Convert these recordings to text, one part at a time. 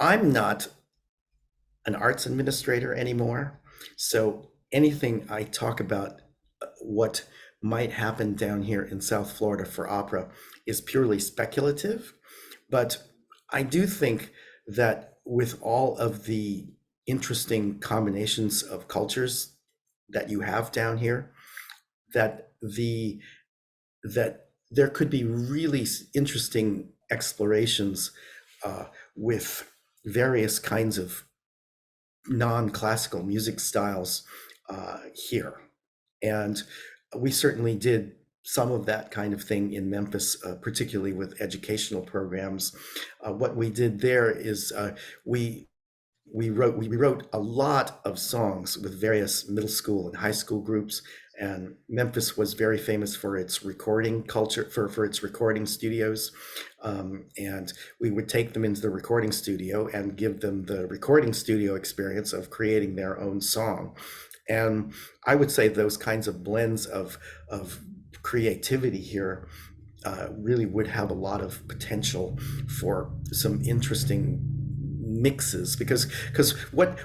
I'm not an arts administrator anymore. So anything I talk about what might happen down here in South Florida for opera is purely speculative. But I do think that with all of the interesting combinations of cultures that you have down here, that that there could be really interesting explorations with various kinds of non-classical music styles here. And we certainly did some of that kind of thing in Memphis, particularly with educational programs. What we did there is we we wrote a lot of songs with various middle school and high school groups. And Memphis was very famous for its recording culture, for its recording studios. And we would take them into the recording studio and give them the recording studio experience of creating their own song. And I would say those kinds of blends of creativity here really would have a lot of potential for some interesting mixes, because what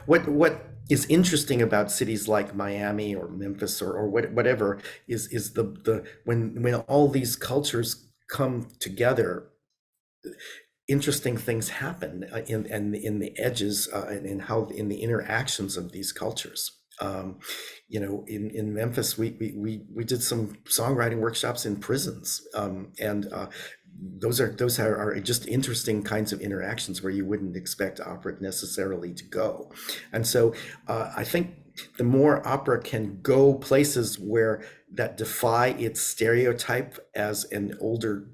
is interesting about cities like Miami or Memphis or whatever is the when all these cultures come together, interesting things happen in the edges and in how in the interactions of these cultures. In Memphis, we did some songwriting workshops in prisons, and those are just interesting kinds of interactions where you wouldn't expect opera necessarily to go. And so I think the more opera can go places where that defy its stereotype as an older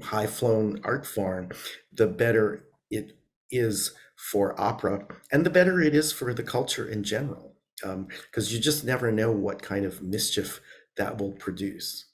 high flown art form, the better it is for opera and the better it is for the culture in general, because you just never know what kind of mischief that will produce.